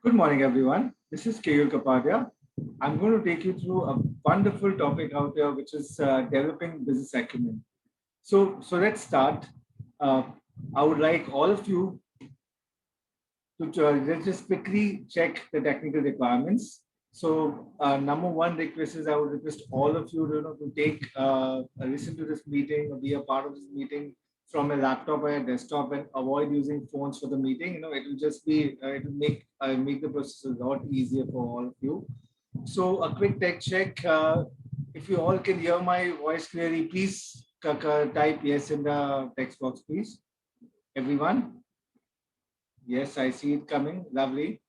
Good morning, everyone. This is Keyur Kapadia. I'm going to take you through a wonderful topic out here, which is developing business acumen. So let's start. Uh, I would like all of you to let's just quickly check the technical requirements. So number one request is I would request all of you to take listen to this meeting or be a part of this meeting from a laptop or a desktop and avoid using phones for the meeting. It will just be it will make the process a lot easier for all of you. So a quick tech check. If you all can hear my voice clearly, please type yes in the text box, please. Everyone. Yes, I see it coming. Lovely.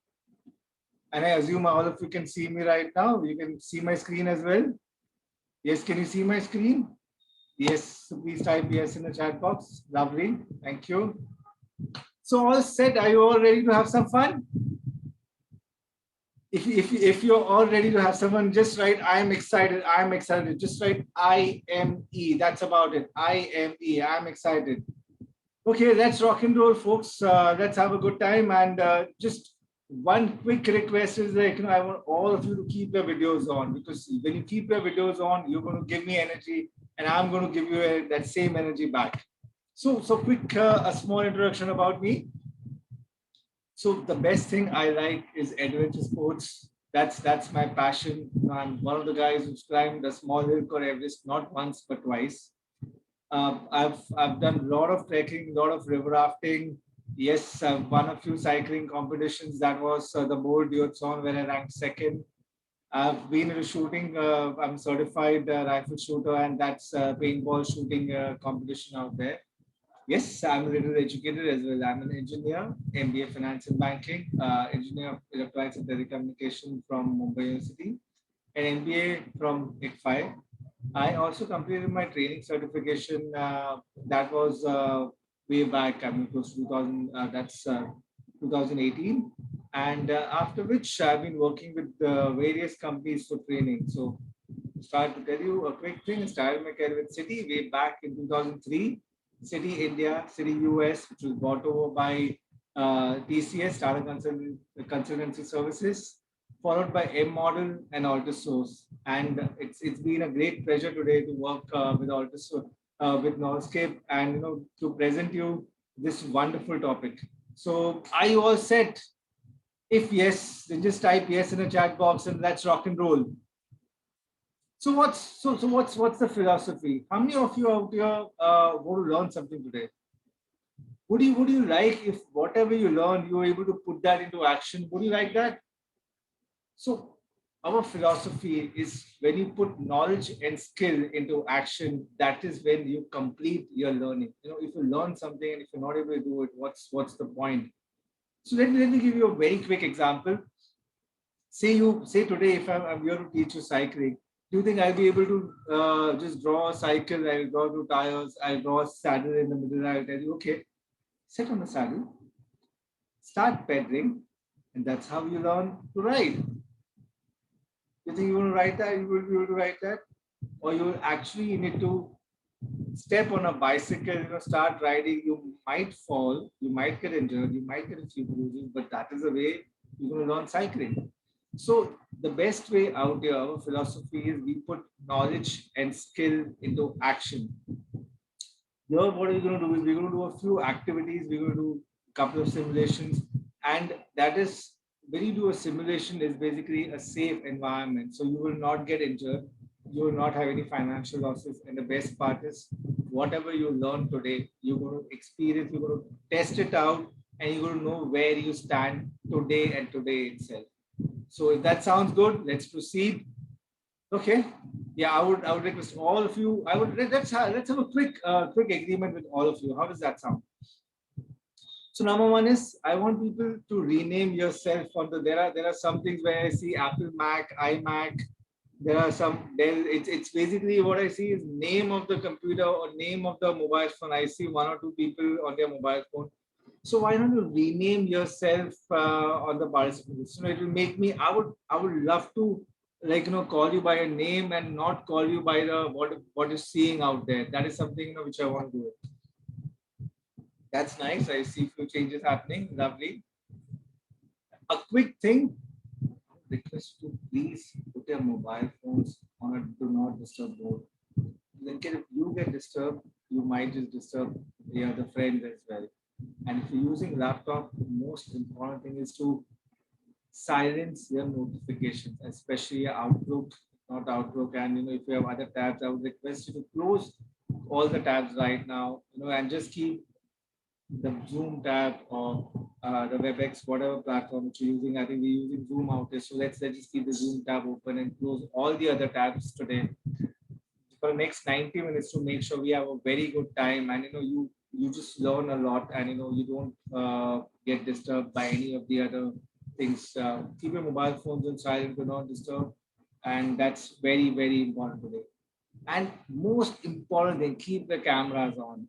And I assume all of you can see me right now. You can see my screen as well. Yes, can you see my screen? Yes, so please type yes in the chat box. Lovely. Thank you. So all set. Are you all ready to have some fun? If you're all ready to have someone, just write I'm excited. I'm excited. Just write IME. That's about it. IME. I'm excited. Okay, let's rock and roll, folks. Let's have a good time. And just one quick request is that I want all of you to keep your videos on, because when you keep your videos on, you're going to give me energy, and I'm going to give you that same energy back. So quick, a small introduction about me. So the best thing I like is adventure sports. That's my passion. I'm one of the guys who's climbed the small hill called Everest not once but twice. I've done a lot of trekking, a lot of river rafting. Yes, I've won a few cycling competitions. That was the Bold Duathlon where I ranked second. I've been into shooting. I'm certified rifle shooter, and that's paintball shooting competition out there. Yes, I'm a little educated as well. I'm an engineer, MBA Finance and Banking, engineer of Electronics and Telecommunication from Mumbai University, an MBA from IKEA. I also completed my training certification. That was way back, I mean, close to 2000. That's 2018, and after which I've been working with various companies for training. So, to start to tell you a quick thing, I started my career with City way back in 2003. City India, City US, which was bought over by TCS, Tata Consultancy Services, followed by M Model and Altus. And it's been a great pleasure today to work with Altus, with Northscape, and to present you this wonderful topic. So are you all set? If yes, then just type yes in the chat box and let's rock and roll. So what's the philosophy? How many of you out here want to learn something today? Would you like if whatever you learn you're able to put that into action? Would you like that? So our philosophy is when you put knowledge and skill into action, that is when you complete your learning. If you learn something and if you're not able to do it, what's the point? So let me give you a very quick example. Say today, if I'm here to teach you cycling, do you think I'll be able to just draw a cycle? I'll draw two tires, I'll draw a saddle in the middle, I'll tell you, okay, sit on the saddle, start pedaling, and that's how you learn to ride. You think you want to write that? You will be able to write that? Or you will actually need to step on a bicycle, start riding. You might fall, you might get injured, you might get a few bruises, but that is the way you're going to learn cycling. So the best way out here, our philosophy is we put knowledge and skill into action. Here, what we're going to do is we're going to do a few activities. We're going to do a couple of simulations, and that is when you do a simulation is basically a safe environment. So you will not get injured. You will not have any financial losses. And the best part is whatever you learn today, you're going to experience, you're going to test it out, and you're going to know where you stand today and today itself. So if that sounds good, let's proceed. Okay. Yeah, I would request all of you. Let's have a quick agreement with all of you. How does that sound? So number one is I want people to rename yourself on there are some things where I see Apple, Mac, iMac. There are some Dell. It's basically what I see is name of the computer or name of the mobile phone. I see one or two people on their mobile phone. So why don't you rename yourself on the participant list? It will make me. I would love to call you by a name and not call you by the what you're seeing out there. That is something which I want to do. That's nice. I see a few changes happening. Lovely. A quick thing, request to please put your mobile phones on a do not disturb mode. Then if you get disturbed, you might just disturb the other friends as well. And if you're using laptop, the most important thing is to silence your notifications, especially Outlook, not Outlook. And if you have other tabs, I would request you to close all the tabs right now, and just keep the Zoom tab or the WebEx, whatever platform which you're using. I think we're using Zoom out there. So let's just keep the Zoom tab open and close all the other tabs today for the next 90 minutes to make sure we have a very good time. And you just learn a lot, and you don't get disturbed by any of the other things. Keep your mobile phones on silent, do not disturb, and that's very, very important today. And most important thing, keep the cameras on.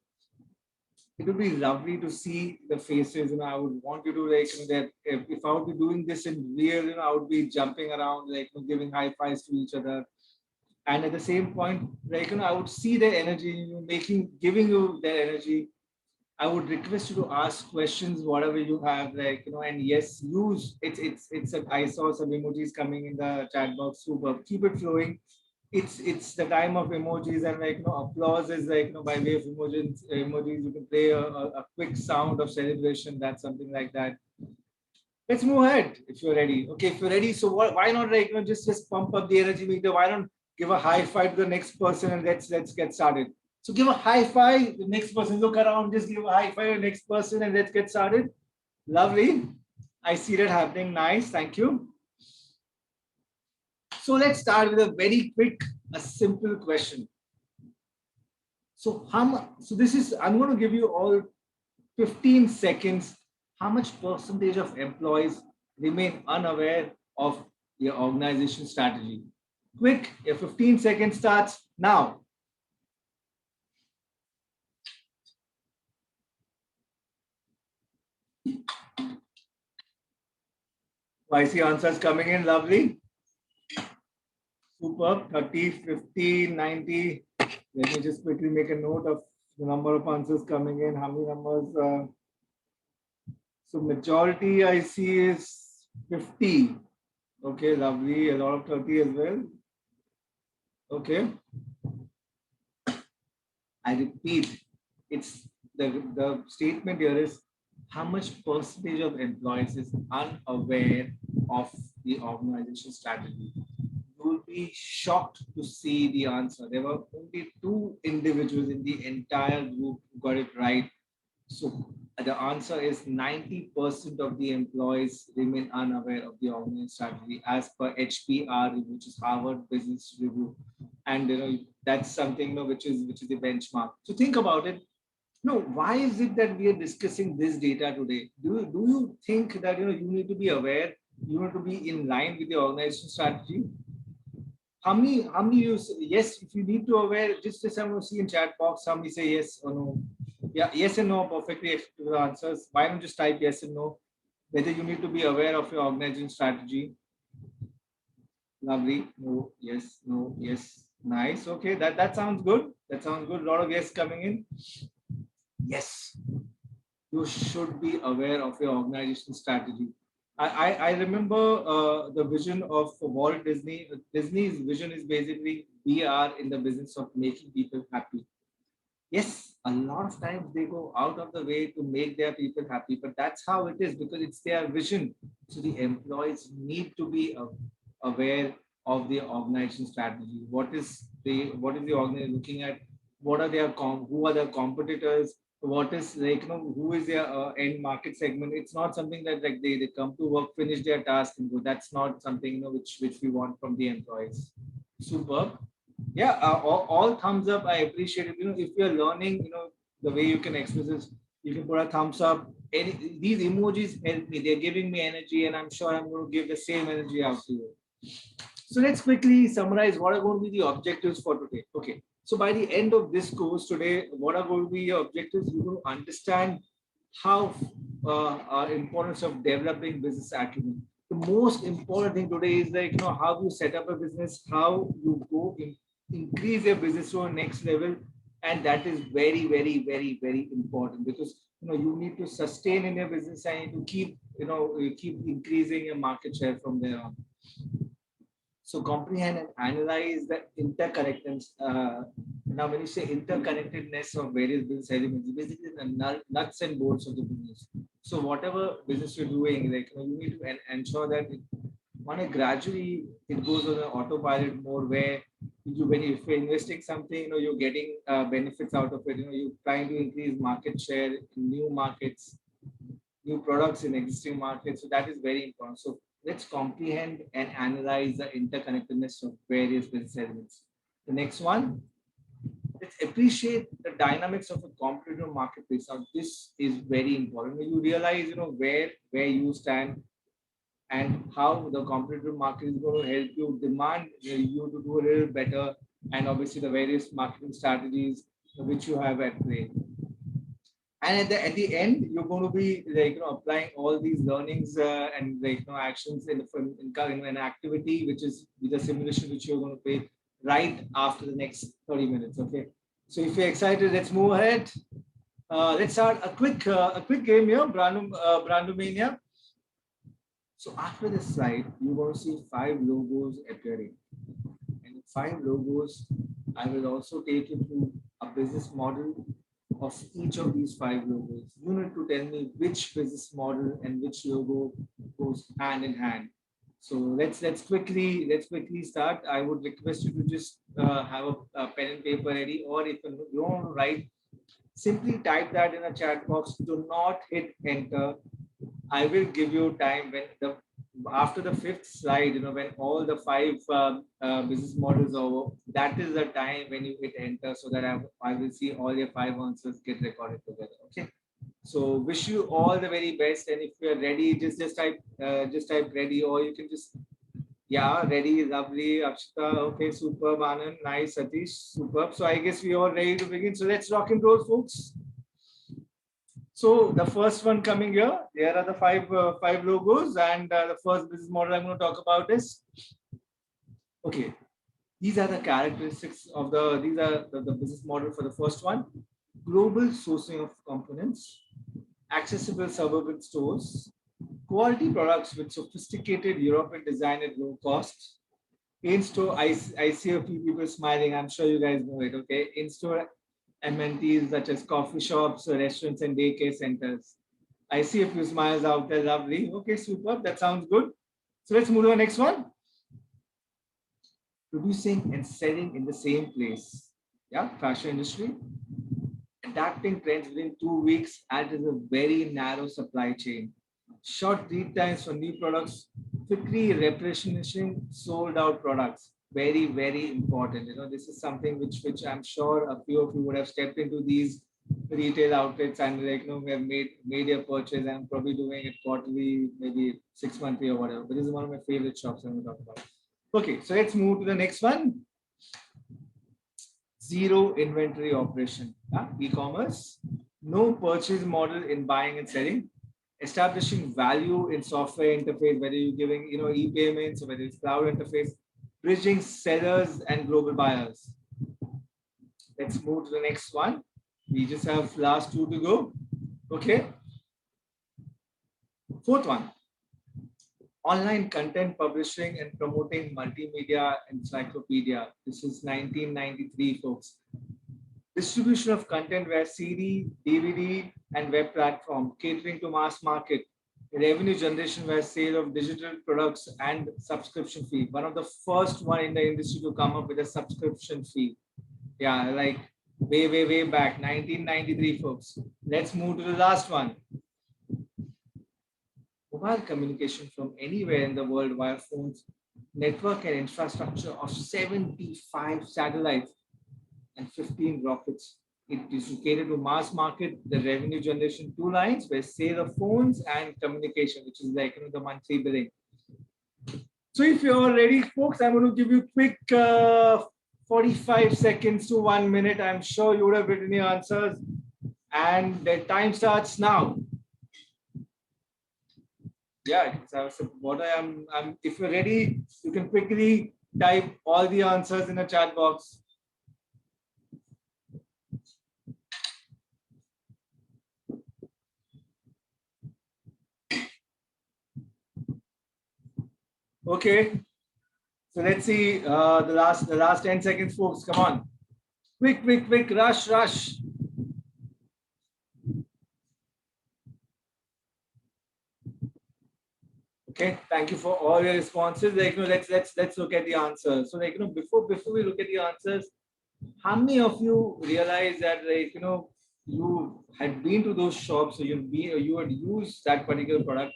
It would be lovely to see the faces, and I would want you to that if I would be doing this in real, I would be jumping around, giving high fives to each other. And at the same point, I would see their energy, giving you their energy. I would request you to ask questions, whatever you have, and yes, use I saw some emojis coming in the chat box. Super, keep it flowing. It's the time of emojis, and applause is by way of emojis. You can play a quick sound of celebration. That's something like that. Let's move ahead if you're ready. Okay, if you're ready, so why not just pump up the energy meter? Why not give a high five to the next person, and let's get started. So give a high five. The next person, look around, just give a high five to the next person, and let's get started. Lovely. I see that happening. Nice. Thank you. So let's start with a very quick, a simple question. So I'm going to give you all 15 seconds. How much percentage of employees remain unaware of your organization strategy? Quick, your 15 seconds starts now. I see answers coming in. Lovely. Superb. 30, 50, 90. Let me just quickly make a note of the number of answers coming in. How many numbers? So majority I see is 50. Okay, lovely. A lot of 30 as well. Okay. I repeat, it's the statement here is how much percentage of employees is unaware of the organization strategy. You will be shocked to see the answer. There were only 2 individuals in the entire group who got it right. So the answer is 90% of the employees remain unaware of the organization strategy as per HBR, which is Harvard Business Review. And that's something which is the benchmark. So think about it. Why is it that we are discussing this data today? Do you think that you need to be aware, you need to be in line with the organization strategy? How many you say yes? If you need to aware, just someone see in chat box, somebody say yes or no. Yeah, yes and no, perfectly acceptable answers. Why don't you just type yes and no? Whether you need to be aware of your organization strategy. Lovely. No, yes, no, yes. Nice. Okay, that sounds good. That sounds good. A lot of yes coming in. Yes, you should be aware of your organization strategy. I remember the vision of Walt Disney. Disney's vision is basically we are in the business of making people happy. Yes, a lot of times they go out of the way to make their people happy, but that's how it is because it's their vision. So the employees need to be aware of the organization strategy. What is the organization looking at? What are who are their competitors? What is who is their end market segment? It's not something that they come to work, finish their task and go. That's not something which we want from the employees. Superb. Yeah, all thumbs up. I appreciate it. If you're learning, the way you can express this, you can put a thumbs up. These emojis help me. They're giving me energy, and I'm sure I'm going to give the same energy out to you. So let's quickly summarize what are going to be the objectives for today. Okay. So by the end of this course today, what are going to be your objectives? You're going to understand how importance of developing business acumen. The most important thing today is how you set up a business, how you go increase your business to a next level, And that is very, very, very, very important, because you need to sustain in your business and to keep you keep increasing your market share from there on. So comprehend and analyze the interconnectedness. Now, when you say interconnectedness of various business elements, basically the nuts and bolts of the business. So whatever business you're doing, like you need to ensure that on a gradually it goes on an autopilot mode, where when if you're investing something, you're getting benefits out of it. You're trying to increase market share in new markets, new products in existing markets. So that is very important. So let's comprehend and analyze the interconnectedness of various business elements. The next one, let's appreciate the dynamics of a competitive marketplace. Now, this is very important. When you realize, where you stand and how the competitive market is going to help you demand you to do a little better, and obviously the various marketing strategies which you have at play. And at the end, you're going to be applying all these learnings and actions in an activity which is with a simulation which you're going to pay right after the next 30 minutes. Okay, so if you're excited, let's move ahead. Let's start a quick game here, Brandomania. So after this slide, you're going to see 5 logos appearing. And 5 logos, I will also take you through a business model of each of these 5 logos. You need to tell me which business model and which logo goes hand in hand. So let's quickly start. I would request you to just have a pen and paper ready, or if you don't want to write, simply type that in a chat box. Do not hit enter. I will give you time when after the 5th slide, when all the 5 business models are over, that is the time when you hit enter, so that I will see all your 5 answers get recorded together. Okay. So wish you all the very best, and if you're ready, just type ready, or you can just ready, lovely, Akshita, okay, superb, Anand, nice, Satish, superb. So I guess we are ready to begin. So let's rock and roll, folks. So the first one coming here, here are the 5 logos, and the first business model I'm going to talk about is, okay, these are the characteristics of these are the business model for the first one: global sourcing of components, accessible suburban stores, quality products with sophisticated European design at low cost. In-store, I see a few people smiling. I'm sure you guys know it. Okay, in-store amenities such as coffee shops, restaurants, and daycare centers. I see a few smiles out there. Lovely. Okay, superb. That sounds good. So let's move to the next one. Producing and selling in the same place. Yeah, fashion industry. Adapting trends within 2 weeks, as is a very narrow supply chain. Short lead times for new products, quickly replenishing sold out products. Very, very important. This is something which I'm sure a few of you would have stepped into these retail outlets and we have made a purchase, and probably doing it quarterly, maybe 6 monthly or whatever. But this is one of my favorite shops I'm going to talk about. Okay, so let's move to the next one. Zero inventory operation. E-commerce, no purchase model in buying and selling, establishing value in software interface, whether you're giving e-payments or whether it's cloud interface, bridging sellers and global buyers. Let's move to the next one. We just have last 2 to go. Okay. 4th one, online content publishing and promoting multimedia encyclopedia. This is 1993, folks. Distribution of content via CD, DVD, and web platform, catering to mass market. Revenue generation via sale of digital products and subscription fee. One of the first one in the industry to come up with a subscription fee. Yeah, like way back, 1993, folks. Let's move to the last one. Mobile communication from anywhere in the world via phones, network and infrastructure of 75 satellites and 15 rockets. It is catered to mass market. The revenue generation 2 lines were sale of phones and communication, which is like the monthly billing. So if you're ready, folks, I'm going to give you quick 45 seconds to 1 minute. I'm sure you would have written your answers, and the time starts now. Yeah, if you're ready, you can quickly type all the answers in the chat box. Okay. So let's see the last 10 seconds, folks. Come on. Quick, quick, quick, rush, rush. Okay, thank you for all your responses. Like, let's look at the answers. So, like, before we look at the answers, how many of you realize that, like, you had been to those shops, so you had used that particular product,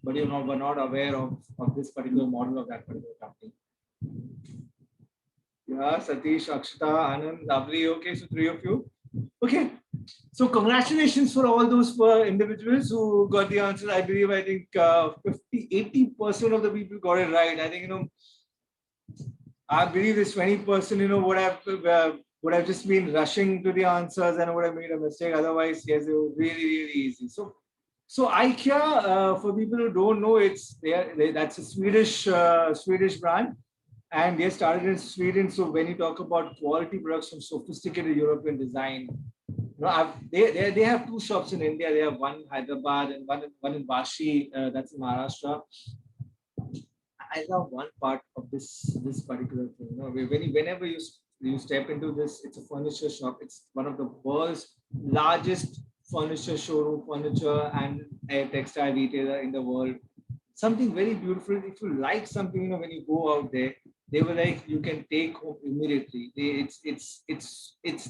but were not aware of this particular model of that particular company. Yeah, Satish, Akshita, Anand, lovely. Okay, so three of you. Okay, so congratulations for all those individuals who got the answers. I think 80% of the people got it right. I think, I believe this 20%, would have just been rushing to the answers and would have made a mistake. Otherwise, yes, it was really, really easy. So IKEA, for people who don't know, that's a Swedish brand, and they started in Sweden. So when you talk about quality production, sophisticated European design, they have two shops in India. They have one in Hyderabad and one in Vashi, that's in Maharashtra. I love one part of this particular thing. Whenever you step into this, it's a furniture shop. It's one of the world's largest furniture showroom, furniture and a textile retailer in the world. Something very beautiful. If you like something, when you go out there, they were like, you can take home immediately. It's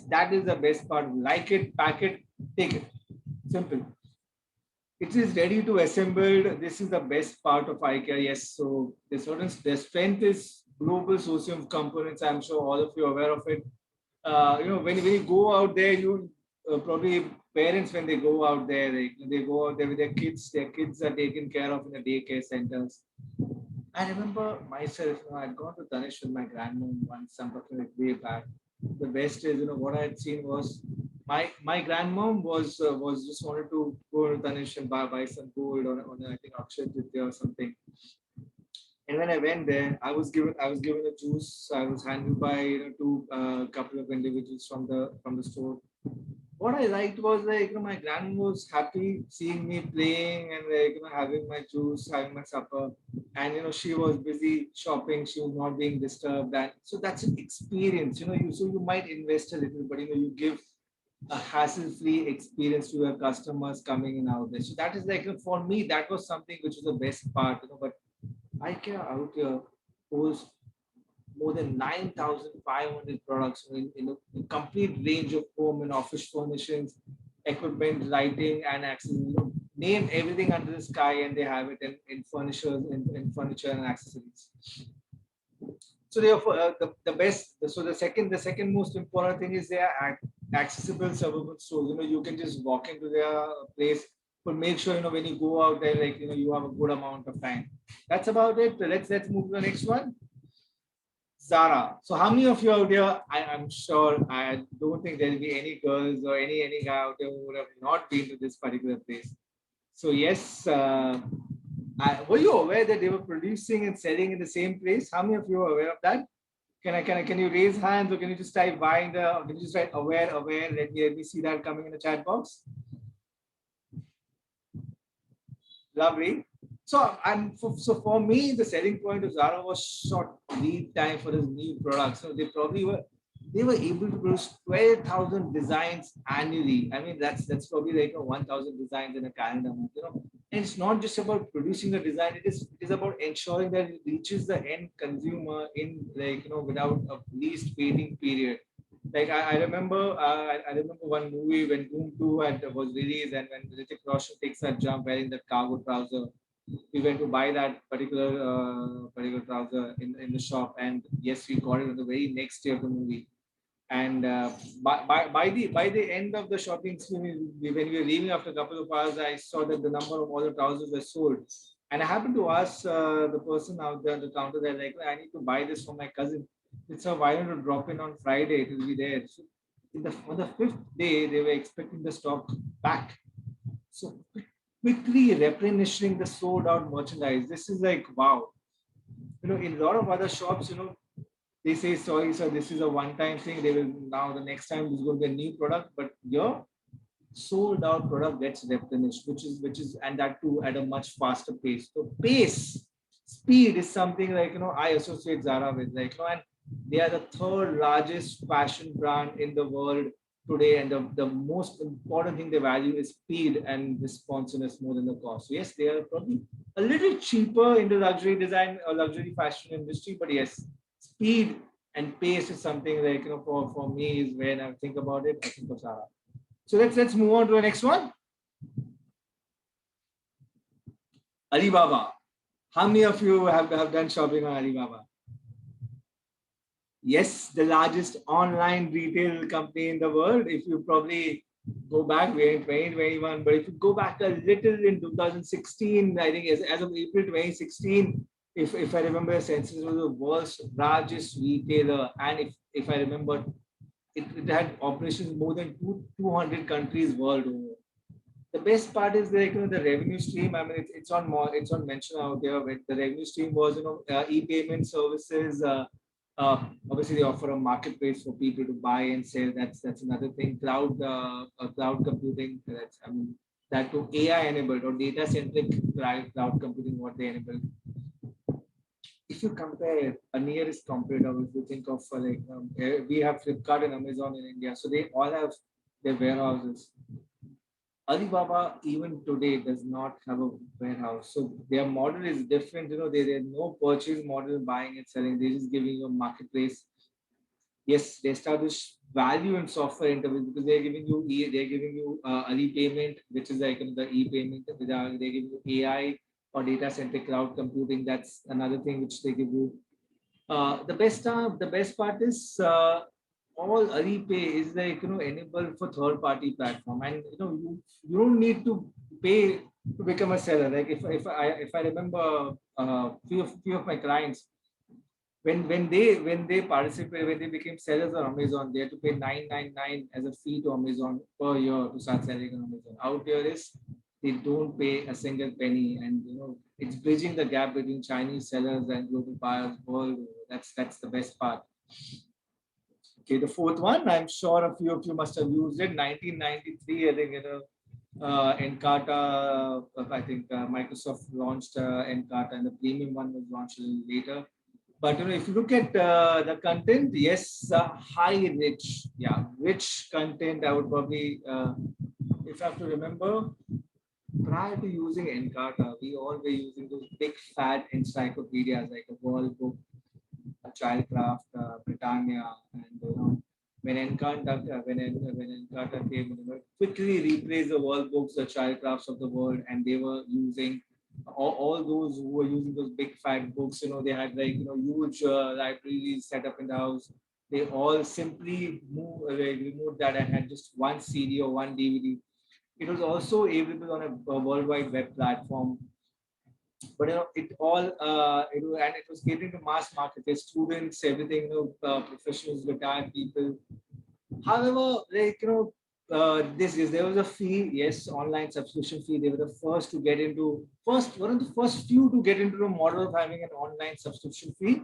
that is the best part. Like it, pack it, take it. Simple. It is ready to assemble. This is the best part of IKEA. Yes, so the strength is global sourcing of components. I'm sure all of you are aware of it. When you go out there, you probably parents, when they go out there, they go out there with their kids. Their kids are taken care of in the daycare centers. I remember myself, I'd gone to Tanish with my grandmom once, I'm talking like way back. The best is, what I had seen was my grandmom was just wanted to go to Tanish and buy some gold on I think Akshay Tritiya or something. And when I went there, I was given a juice. I was handled by two couple of individuals from the store. What I liked was, like, my grandma was happy seeing me playing and, like, having my juice, having my supper, and she was busy shopping. She was not being disturbed, and so that's an experience. You might invest a little, but you give a hassle-free experience to your customers coming in out there. So that is, like, for me, that was something which was the best part. But IKEA out here holds more than 9,500 products in a complete range of home and office furnishings, equipment, lighting, and accessories. Name everything under the sky, and they have it in furniture and accessories. So therefore, the best. So the second most important thing is they are accessible suburban stores. You can just walk into their place, but make sure when you go out there, like you have a good amount of time. That's about it. Let's move to the next one. Zara. So how many of you out there? I'm sure I don't think there'll be any girls or any guy out there who would have not been to this particular place. So yes, were you aware that they were producing and selling in the same place? How many of you are aware of that? Can you raise hands, or can you just type Y can you just write aware? Let me see that coming in the chat box. Lovely. So for me, the selling point of Zara was short lead time for this new product. So they were able to produce 12,000 designs annually. I mean, that's probably like 1,000 designs in a calendar month. And it's not just about producing a design. It is about ensuring that it reaches the end consumer in, like, without a least waiting period. Like I remember one movie when Doom 2 was released, and when Hrithik Roshan takes that jump wearing that cargo trouser. We went to buy that particular trouser in the shop, and yes, we got it on the very next day of the movie. And by the end of the shopping scene, when we were leaving after a couple of hours, I saw that the number of all the trousers were sold. And I happened to ask the person out there at the counter, they're like, I need to buy this for my cousin. It's a why don't you drop in on Friday? It will be there. So on the fifth day, they were expecting the stock back. So quickly replenishing the sold out merchandise. This is like, wow. In a lot of other shops, they say, sorry, sir, this is a one-time thing. They will now the next time there's going to be a new product, but your sold out product gets replenished, which is and that too at a much faster pace. So pace, speed is something like, I associate Zara with, like, and they are the third largest fashion brand in the world today. And the most important thing they value is speed and responsiveness more than the cost. So yes, they are probably a little cheaper in the luxury design or luxury fashion industry, but yes, speed and pace is something like, for me is when I think about it, I think of Zara. So let's move on to the next one. Alibaba. How many of you have done shopping on Alibaba? Yes, the largest online retail company in the world. If you probably go back, we're in 2021, but if you go back a little in 2016, I think as of April 2016, if I remember, Census was the world's largest retailer. And if I remember, it had operations in more than 200 countries world over. The best part is like, the revenue stream. I mean, it's on mention out there. But the revenue stream was, e-payment services. Obviously, they offer a marketplace for people to buy and sell. That's another thing. Cloud computing. That's, I mean, that to AI enabled or data centric cloud computing. What they enabled. If you compare a nearest competitor, if you think of we have Flipkart and Amazon in India, so they all have their warehouses. Alibaba even today does not have a warehouse. So their model is different. There's no purchase model, buying and selling. They're just giving you a marketplace. Yes, they establish value in software interface because they're giving you Ali payment, which is like the e-payment. They're giving you AI or data center cloud computing. That's another thing which they give you. The best part is all Alipay is like, enabled for third party platform, and you don't need to pay to become a seller. Like if I remember, few of my clients, when they participate, when they became sellers on Amazon, they had to pay 999 as a fee to Amazon per year to start selling on Amazon. Out here is they don't pay a single penny, and it's bridging the gap between Chinese sellers and global buyers world. That's the best part. Okay, the fourth one, I'm sure a few of you must have used it. 1993, I think, Encarta. I think Microsoft launched Encarta, and the premium one was launched a little later. But if you look at the content, yes, rich content. I would probably, if I have to remember, prior to using Encarta, we all were using those big fat encyclopedias like a World Book, a Childcraft, Britannia, and when Encarta came, quickly replaced the world books, the Childcrafts of the world, and they were using all those who were using those big fat books. They had like huge libraries set up in the house. They all simply removed that and had just one CD or one DVD. It was also available on a worldwide web platform, but and it was catering to mass market, the students, everything, professionals, retired people. However, this is there was a fee, yes, online subscription fee. They were the first to get into one of the first few to get into the model of having an online subscription fee.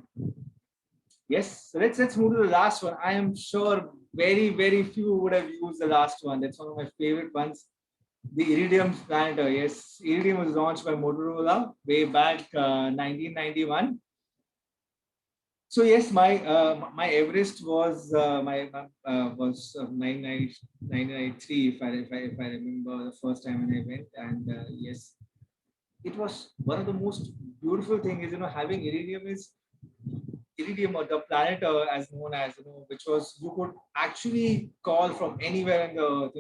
Yes, so let's move to the last one. I am sure very few would have used the last one. That's one of my favorite ones. The Iridium planter. Yes, Iridium was launched by Motorola way back 1991. So yes, my Everest was was 1993, if I remember the first time when I went, and yes, it was one of the most beautiful things. Is having Iridium or the planet, as known as, which was, you could actually call from anywhere in the earth.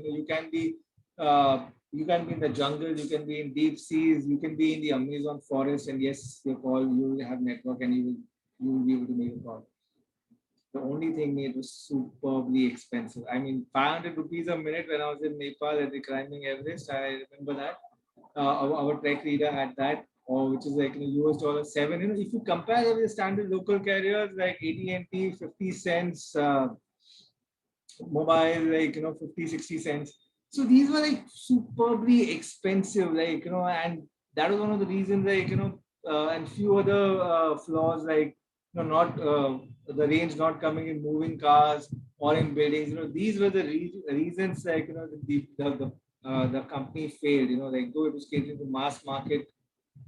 You can be in the jungle, you can be in deep seas, you can be in the Amazon forest, and yes, you will have network, and you will be able to make a call. The only thing, it was superbly expensive. I mean, 500 rupees a minute when I was in Nepal at the climbing Everest. I remember that. Our trek leader had that, or which is like US dollar 7. If you compare it with the standard local carriers like AT&T, 50 cents, mobile, like 50, 60 cents. So these were like superbly expensive, and that was one of the reasons, and few other flaws, like not the range not coming in moving cars or in buildings. These were the reasons, the company failed. Though it was catering to mass market,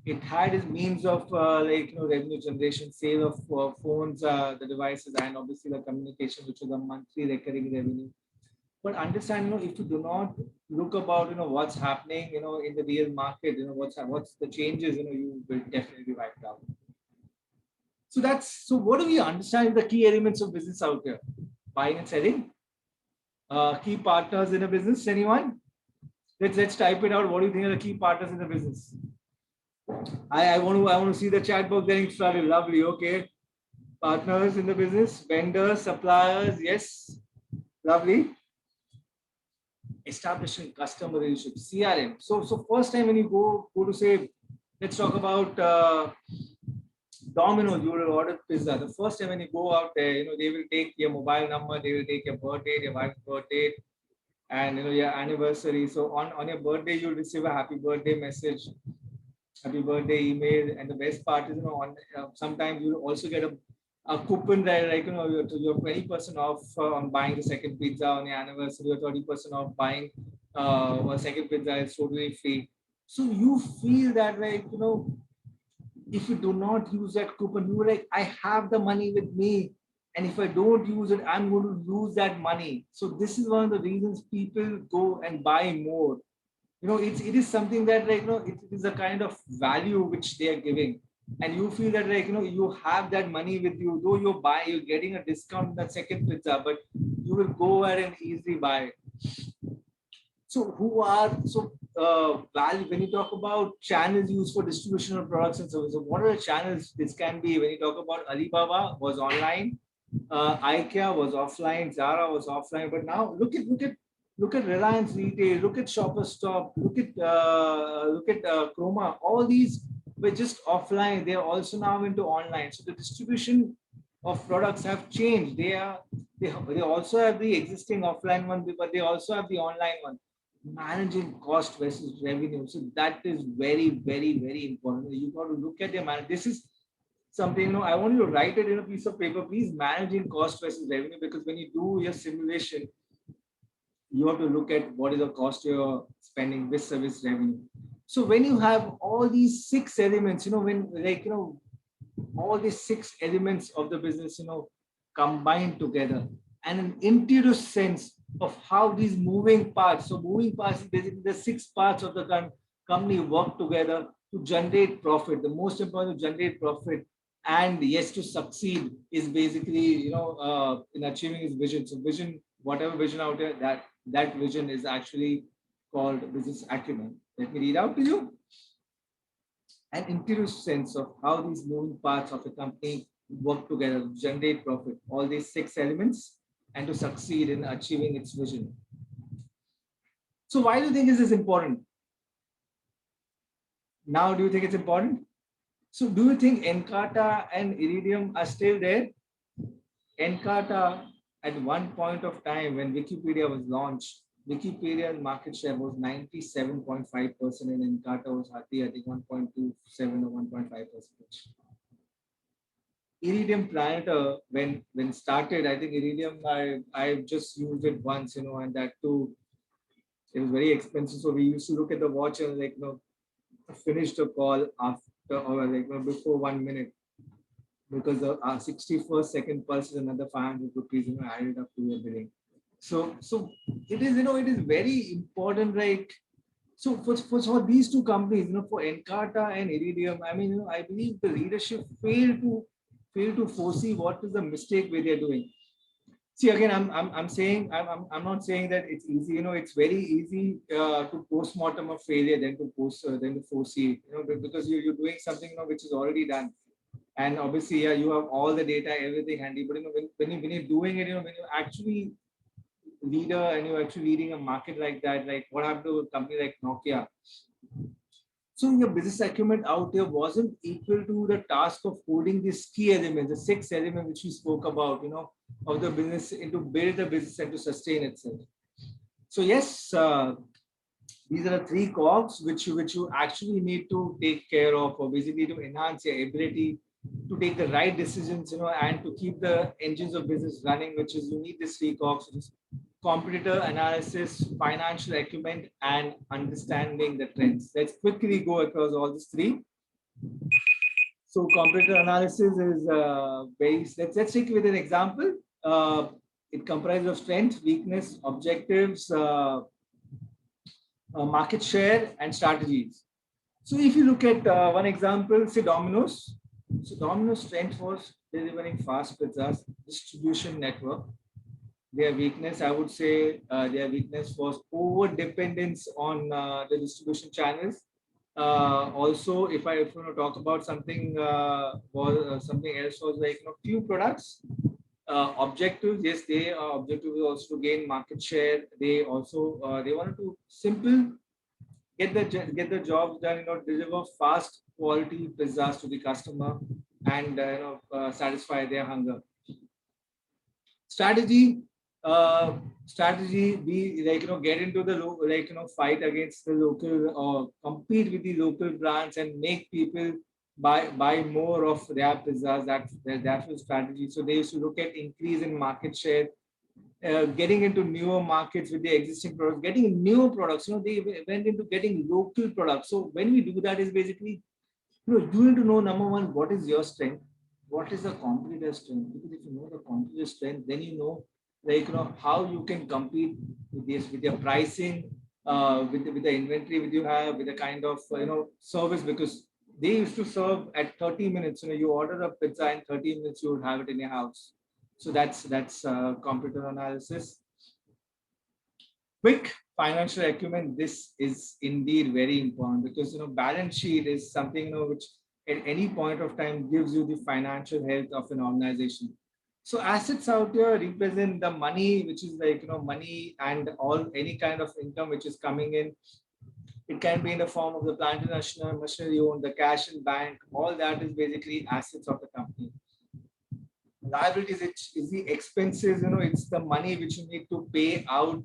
It had its means of revenue generation, sale of phones, the devices, and obviously the communication, which was a monthly recurring revenue. But understand, if you do not look about, what's happening, in the real market, what's the changes, you will definitely be wiped out. So what do we understand the key elements of business out there? Buying and selling. Key partners in a business. Anyone? Let's type it out. What do you think are the key partners in the business? I want to see the chat box getting started. Lovely. Okay. Partners in the business, vendors, suppliers. Yes. Lovely. Establishing customer relationships, CRM. So first time when you go to say, let's talk about Domino's, you will order pizza. The first time when you go out there, they will take your mobile number, they will take your birthday, your wife's birthday, and your anniversary. So on your birthday, you'll receive a happy birthday message, happy birthday email. And the best part is, on sometimes you'll also get a coupon there, like you're 20% off on buying the second pizza on your anniversary, or 30% off buying a second pizza is totally free. So you feel that, like, if you do not use that coupon, you're like, I have the money with me. And if I don't use it, I'm going to lose that money. So this is one of the reasons people go and buy more. It is something that, like, it is a kind of value which they are giving. And you feel that, like, you have that money with you, though you're getting a discount on that second pizza, but you will go ahead and easily buy. So value, when you talk about channels used for distribution of products and services, what are the channels this can be? When you talk about Alibaba was online, IKEA was offline, Zara was offline, but now look at Reliance Retail, look at Shoppers Stop, look at Chroma. All these were just offline. They are also now into online. So the distribution of products have changed. They also have the existing offline one, but they also have the online one. Managing cost versus revenue. So that is very, very, very important. You got to look at your manage. This is something, I want you to write it in a piece of paper. Please, managing cost versus revenue, because when you do your simulation, you have to look at what is the cost you're spending with service revenue. So when you have all these six elements, all these six elements of the business, combined together, and an intuitive sense of how these moving parts. So moving parts is basically the six parts of the company work together to generate profit. The most important, to generate profit, and yes, to succeed is basically, in achieving his vision. So vision, whatever vision out there, that vision is actually called business acumen. Let me read out to you. An intuitive sense of how these moving parts of a company work together to generate profit, all these six elements, and to succeed in achieving its vision. So why do you think this is important? Now, do you think it's important? So do you think Encarta and Iridium are still there? Encarta, at one point of time when Wikipedia was launched, Wikipedia market share was 97.5%, and Encarta was hardly, I think, 1.27 or 1.5%. Iridium Planter, when started, I think Iridium, I just used it once, and that too, it was very expensive. So we used to look at the watch and, like, finish the call after, or like, before 1 minute, because the 61st second pulse is another 500 rupees, added up to your billing. So it is, it is very important, like, so for these two companies, for Encarta and Iridium, I mean, I believe the leadership failed to foresee what is the mistake where they're doing. See, again, I'm saying, I'm not saying that it's easy. It's very easy to postmortem a failure than to foresee. Because you're doing something, which is already done. And obviously, yeah, you have all the data, everything handy. But when you're doing it, when you're actually leader and you're actually leading a market like that, like what happened to a company like Nokia. So your business acumen out there wasn't equal to the task of holding these key elements, the six elements which we spoke about, of the business, and to build the business and to sustain itself. So yes, these are the three cogs which you actually need to take care of, or basically to enhance your ability to take the right decisions, and to keep the engines of business running, which is, you need these three cogs, which is competitor analysis, financial acumen, and understanding the trends. Let's quickly go across all these three. So competitor analysis is very, let's take with an example. It comprises of strength, weakness, objectives, market share, and strategies. So if you look at one example, say Domino's. So Domino's strength was delivering fast pizzas, distribution network. Their weakness, I would say, their weakness was over dependence on the distribution channels. Also, if you want to talk about something, was something else was like few products. Objectives, yes, they objective is also to gain market share. They also they wanted to simple get the jobs done, deliver fast quality pizzas to the customer and satisfy their hunger. Strategy, strategy be like get into the fight against the local or compete with the local brands and make people buy more of their pizzas. That was strategy. So they used to look at increase in market share, getting into newer markets with the existing products, getting newer products. They went into getting local products. So when we do that, is basically you need to know, number one, what is your strength, what is the competitor's strength. Because if you know the competitor's strength, then you know how you can compete with this, with your pricing, with the inventory with you have, with the kind of service. Because they used to serve at 30 minutes. You order a pizza in 30 minutes, you would have it in your house. So that's computer analysis. Quick financial acumen. This is indeed very important, because balance sheet is something which at any point of time gives you the financial health of an organization. So assets out here represent the money, which is like money and all any kind of income which is coming in. It can be in the form of the plant and machinery you own, the cash in bank. All that is basically assets of the company. Liabilities, it is the expenses. It's the money which you need to pay out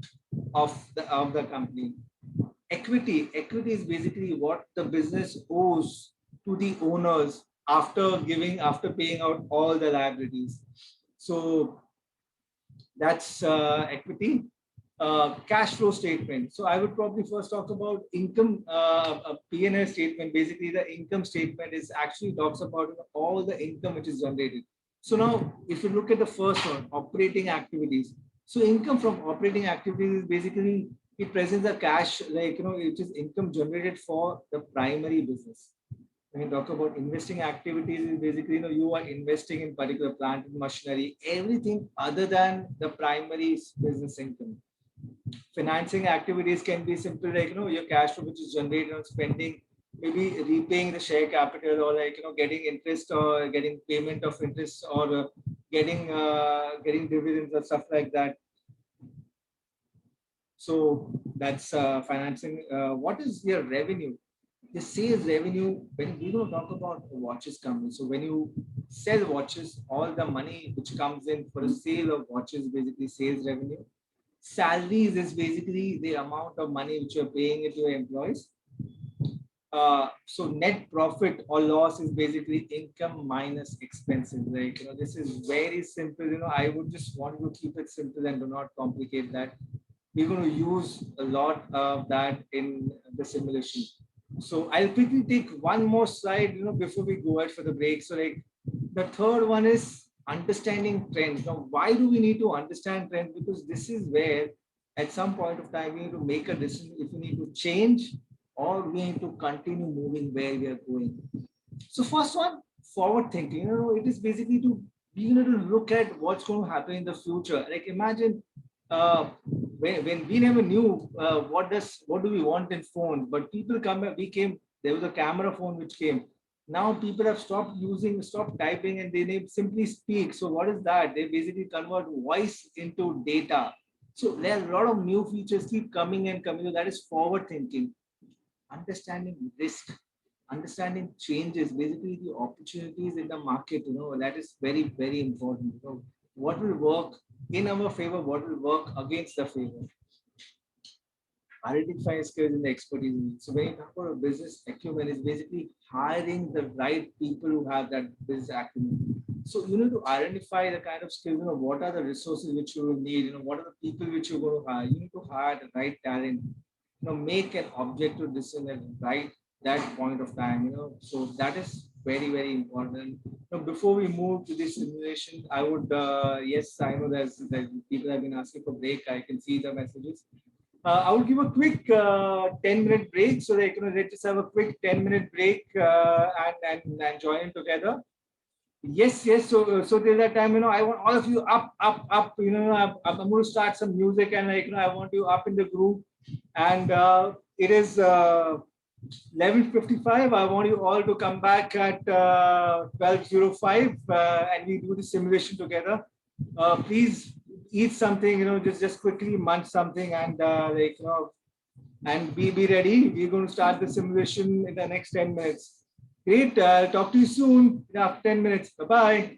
of the company. Equity is basically what the business owes to the owners after paying out all the liabilities. So that's equity. Cash flow statement. So I would probably first talk about income, a P&L statement. Basically, the income statement is actually talks about all the income which is generated. So now, if you look at the first one, operating activities. So income from operating activities is basically it presents the cash, it is income generated for the primary business. When you talk about investing activities, is basically you are investing in particular plant and machinery, everything other than the primary business income. Financing activities can be simple, like your cash flow which is generated on spending, maybe repaying the share capital, or getting interest or getting payment of interest, or getting dividends or stuff like that. So that's financing. What is your revenue? The sales revenue, when we don't talk about watches company. So when you sell watches, all the money which comes in for the sale of watches, basically sales revenue. Salaries is basically the amount of money which you're paying it to your employees. So net profit or loss is basically income minus expenses. Like this is very simple. I would just want to keep it simple and do not complicate that. We're going to use a lot of that in the simulation. So I'll quickly take one more slide, before we go ahead for the break. So like the third one is understanding trends. Now, why do we need to understand trends? Because this is where at some point of time we need to make a decision if we need to change or we need to continue moving where we are going. So first one, forward thinking. It is basically to to look at what's going to happen in the future. Like imagine when we never knew what do we want in phones, but people there was a camera phone which came. Now people have stopped typing, and they simply speak. So what is that? They basically convert voice into data. So there are a lot of new features keep coming and coming. So that is forward thinking. Understanding risk, understanding changes, basically the opportunities in the market. That is very, very important. What will work in our favor, what will work against the favor. Identify skills and the expertise. So when you talk about a business acumen, is basically hiring the right people who have that business acumen. So you need to identify the kind of skills, what are the resources which you will need, what are the people which you're going to hire. You need to hire the right talent, make an objective decision at the that point of time, so that is very, very important. Now, before we move to this simulation, I would, yes, I know that people have been asking for break. I can see the messages. I will give a quick 10-minute break so that let's just have a quick 10-minute break and join in together. Yes, yes. So till that time, I want all of you up, up, up. I'm going to start some music, and I want you up in the group. And it is 11:55. I want you all to come back at 12:05, and we do the simulation together. Please eat something. Just quickly munch something, and and be ready. We're going to start the simulation in the next 10 minutes. Great. Talk to you soon after 10 minutes. Bye bye.